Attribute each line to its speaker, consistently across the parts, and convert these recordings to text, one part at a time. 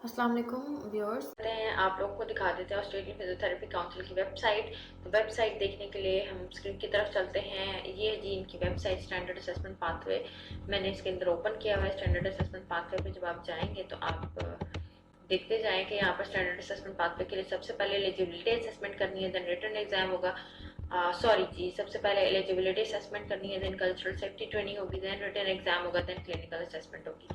Speaker 1: अस्सलाम वालेकुम व्यूअर्स।
Speaker 2: हैं आप लोगों को दिखा देते हैं ऑस्ट्रेलियन फिजियोथेरेपी काउंसिल की वेबसाइट। तो वेबसाइट देखने के लिए हम स्क्रीन की तरफ चलते हैं। ये जी इनकी वेबसाइट स्टैंडर्ड असेसमेंट पाथवे मैंने इसके अंदर ओपन किया हुआ है। स्टैंडर्ड असेसमेंट पाथवे पे जब आप जाएंगे तो आप देखते जाएं कि यहाँ पर स्टैंडर्ड असेसमेंट पाथवे के लिए सबसे पहले एलिजिबिलिटी असेसमेंट करनी है, देन रिटन एग्जाम होगा। सॉरी जी, सबसे पहले एलिजिबिलिटी असेसमेंट करनी है, देन कल्चरल सेफ्टी ट्रेनिंग होगी, देन रिटन एग्जाम होगा, देन क्लिनिकल असेसमेंट होगी।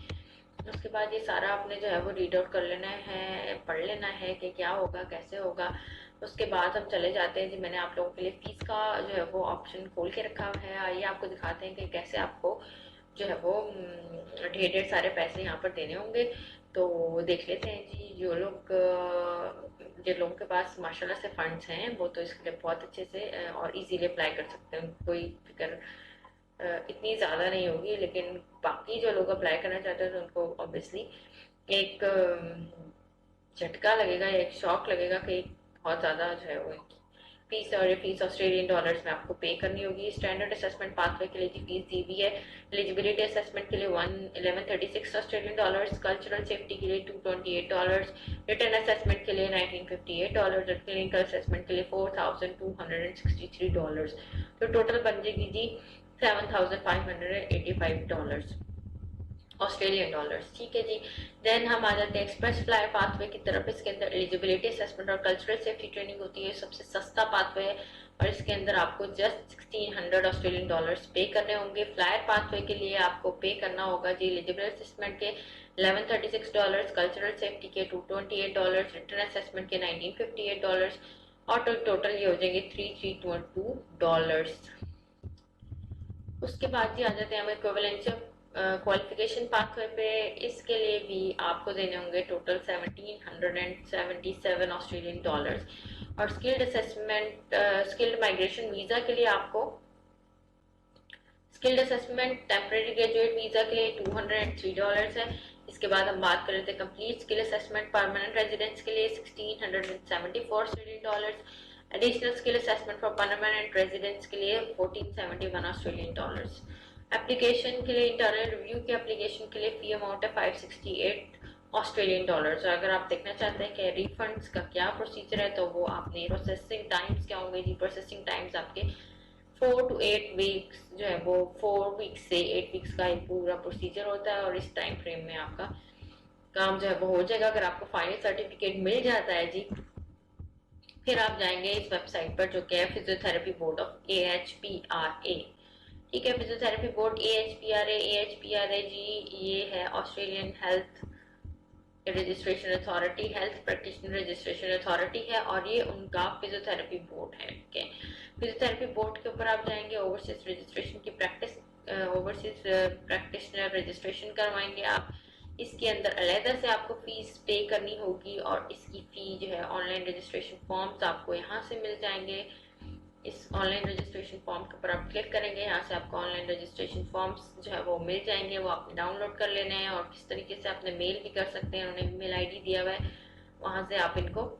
Speaker 2: उसके बाद ये सारा आपने जो है वो रीड आउट कर लेना है, पढ़ लेना है कि क्या होगा कैसे होगा। उसके बाद हम चले जाते हैं जी। मैंने आप लोगों के लिए फीस का जो है वो ऑप्शन खोल के रखा हुआ है। आइए आपको दिखाते हैं कि कैसे आपको जो है वो ढेर ढेर सारे पैसे यहाँ पर देने होंगे। तो देख लेते हैं जी। जिन लोगों के पास माशाल्लाह से फंड्स हैं वो तो इसके लिए बहुत अच्छे से और इजीली अप्लाई कर सकते हैं। कोई फिक्र इतनी ज़्यादा नहीं होगी, लेकिन बाकी जो लोग अप्लाई करना चाहते हैं तो उनको ऑब्वियसली एक झटका लगेगा या एक शॉक लगेगा कि बहुत ज़्यादा जो है वो फीस, और ये फीस ऑस्ट्रेलियन डॉलर्स में आपको पे करनी होगी। स्टैंडर्ड असेसमेंट पाथवे के लिए जी फीस दी हुई है। एलिजिबिलिटी असेसमेंट के लिए 1136 ऑस्ट्रेलियन डॉलर्स, कल्चरल सेफ्टी के लिए $228, रिटर्न असेसमेंट के लिए $1958 और क्लिनिकल असेसमेंट के लिए $4263। तो टोटल बन जाएगी जी $7585 ऑस्ट्रेलियन डॉलर्स। ठीक है जी। देन हम आ जाते हैं एक्सप्रेस फ्लाई पाथवे की तरफ। इसके अंदर एलिजिबिलिटी असेसमेंट और कल्चरल सेफ्टी ट्रेनिंग होती है। सबसे सस्ता पाथवे है और इसके अंदर आपको जस्ट 1600 ऑस्ट्रेलियन डॉलर्स पे करने होंगे। फ्लायर पाथवे के लिए आपको पे करना होगा जी एलिजिबल असेसमेंट के $1136, कल्चरल सेफ्टी के $228, रिटर्न असेसमेंट के $1958 और टोटल ये हो जाएंगे $3312। उसके बाद जी आ जाते हैं हम इक्विवेलेंस क्वालिफिकेशन पाथवे पे। इसके लिए भी आपको देने होंगे टोटल 1777 ऑस्ट्रेलियन डॉलर्स। और स्किल्ड माइग्रेशन वीजा के लिए आपको skilled assessment temporary graduate visa के लिए $203 है। इसके बाद हम बात कर रहे थे complete skill assessment permanent residence के लिए $1674 Australian dollars. Additional skill assessment for permanent residence के लिए $1471 ऑस्ट्रेलियन डॉलर्स। एप्लीकेशन के लिए इंटरनल रिव्यू के एप्लीकेशन के लिए फी अमाउंट है $568 ऑस्ट्रेलियन डॉलर्स। अगर आप देखना चाहते हैं कि रिफंड्स का क्या प्रोसीजर है तो वो आपने प्रोसेसिंग टाइम्स क्या होंगे जी। प्रोसेसिंग टाइम्स आपके 4 to 8 वीक्स जो है वो 4 वीक्स से 8 वीक्स का एक पूरा प्रोसीजर होता है और इस टाइम फ्रेम में आपका काम जो है वो हो जाएगा। अगर आपको फाइनल सर्टिफिकेट मिल जाता है जी, फिर आप जाएंगे इस वेबसाइट पर जो कि है फिजियोथेरेपी बोर्ड ऑफ AHPRA। ठीक है, फिजियोथेरेपी बोर्ड AHPRA जी ये है Australian health registration authority, health practitioner registration authority है और ये उनका फिजियोथेरेपी बोर्ड है। ठीक है, फिजियोथेरेपी बोर्ड के ऊपर आप जाएंगे, ओवरसीज रजिस्ट्रेशन की प्रैक्टिस ओवरसीज प्रैक्टिशनर रजिस्ट्रेशन करवाएंगे आप। इसके अंदर अलहदा से आपको फीस पे करनी होगी और इसकी फी जो है ऑनलाइन रजिस्ट्रेशन फॉर्म्स आपको यहाँ से मिल जाएंगे। इस ऑनलाइन रजिस्ट्रेशन फॉर्म के ऊपर आप क्लिक करेंगे, यहाँ से आपको ऑनलाइन रजिस्ट्रेशन फॉर्म्स जो है वो मिल जाएंगे। वो आपने डाउनलोड कर लेने हैं और किस तरीके से आपने मेल भी कर सकते हैं। उन्होंने ईमेल आईडी दिया हुआ है, वहाँ से आप इनको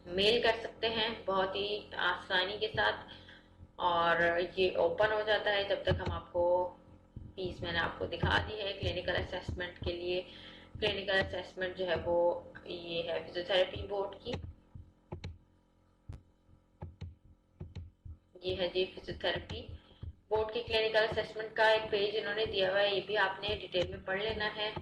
Speaker 2: मेल कर सकते हैं बहुत ही आसानी के साथ। और ये ओपन हो जाता है जब तक हम आपको फीस मैंने आपको दिखा दी है। क्लिनिकल असेसमेंट के लिए क्लिनिकल असेसमेंट जो है वो ये है फिजियोथेरेपी बोर्ड की। ये है जी फिजियोथेरेपी बोर्ड की क्लिनिकल असेसमेंट का एक पेज इन्होंने दिया हुआ है, ये भी आपने डिटेल में पढ़ लेना है।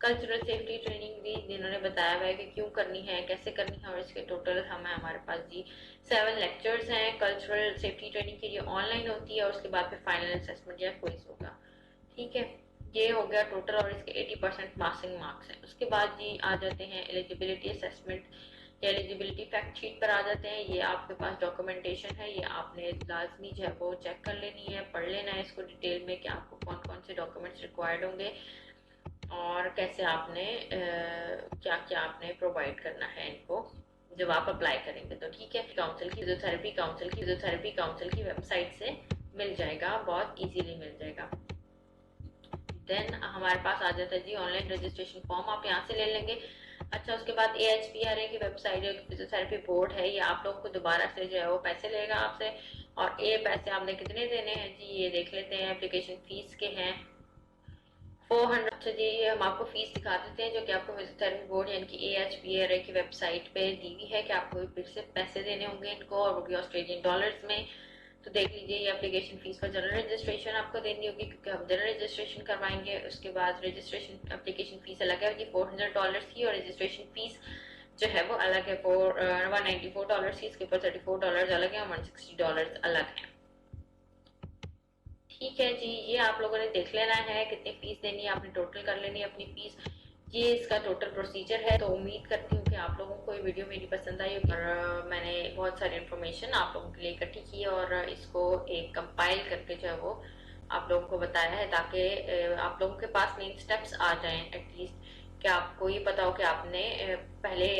Speaker 2: कल्चरल सेफ्टी ट्रेनिंग भी इन्होंने बताया हुआ है कि क्यों करनी है कैसे करनी है और इसके टोटल हमारे पास जी 7 लेक्चर्स हैं। कल्चरल सेफ्टी ट्रेनिंग के लिए ऑनलाइन होती है और उसके बाद फिर फाइनल असेसमेंट या क्विज होगा। ठीक है, ये हो गया टोटल और इसके 80% पासिंग मार्क्स हैं। उसके बाद जी आ जाते हैं एलिजिबिलिटी असेसमेंट या एलिजिबिलिटी फैक्ट शीट पर आ जाते हैं। ये आपके पास डॉक्यूमेंटेशन है, ये आपने लाजमी जो है वो चेक कर लेनी है, पढ़ लेना है इसको डिटेल में कि आपको कौन कौन से डॉक्यूमेंट्स रिक्वायर्ड होंगे और कैसे आपने क्या क्या आपने प्रोवाइड करना है इनको जब आप अप्लाई करेंगे। तो ठीक है, फिजियोथेरेपी काउंसिल की वेबसाइट से मिल जाएगा, बहुत इजीली मिल जाएगा। देन हमारे पास आ जाता है जी ऑनलाइन रजिस्ट्रेशन फॉर्म, आप यहाँ से ले लेंगे। अच्छा, उसके बाद AHPRA की वेबसाइट जो फिजियोथेरेपी बोर्ड है, ये आप लोगों को दोबारा से जो है वो पैसे लेगा आपसे। और ये पैसे आपने कितने देने हैं जी, ये देख लेते हैं। एप्लीकेशन फीस के हैं 400। अच्छा जी, हम आपको फीस दिखा देते हैं जो कि आपको फिजियोथेरेपी बोर्ड यानी कि AHPRA की वेबसाइट पे दी हुई है कि आपको फिर से पैसे देने होंगे इनको, और वो भी ऑस्ट्रेलियन डॉलर्स में। तो देख लीजिए, ये एप्लीकेशन फीस पर जनरल रजिस्ट्रेशन आपको देनी होगी क्योंकि हम जनरल रजिस्ट्रेशन करवाएंगे। उसके बाद रजिस्ट्रेशन एप्लीकेशन फीस अलग है जी $400 की, और रजिस्ट्रेशन फीस जो है वो अलग है $194 की। इसके ऊपर $34 अलग है और $160 अलग है। ठीक है जी, ये आप लोगों ने देख लेना है कितनी फीस देनी है, आपने टोटल कर लेनी है अपनी फीस। ये इसका टोटल प्रोसीजर है। तो उम्मीद करती हूँ कि आप लोगों को ये वीडियो मेरी पसंद आई होगी, और मैंने बहुत सारी इन्फॉर्मेशन आप लोगों के लिए इकट्ठी की है और इसको एक कंपाइल करके जो है वो आप लोगों को बताया है, ताकि आप लोगों के पास मेन स्टेप्स आ जाएं एटलीस्ट, कि आपको ये पता हो कि आपने पहले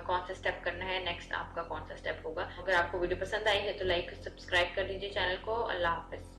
Speaker 2: कौन सा स्टेप करना है, नेक्स्ट आपका कौन सा स्टेप होगा। अगर आपको वीडियो पसंद आई है तो लाइक सब्सक्राइब कर लीजिए चैनल को। अल्लाह हाफिज।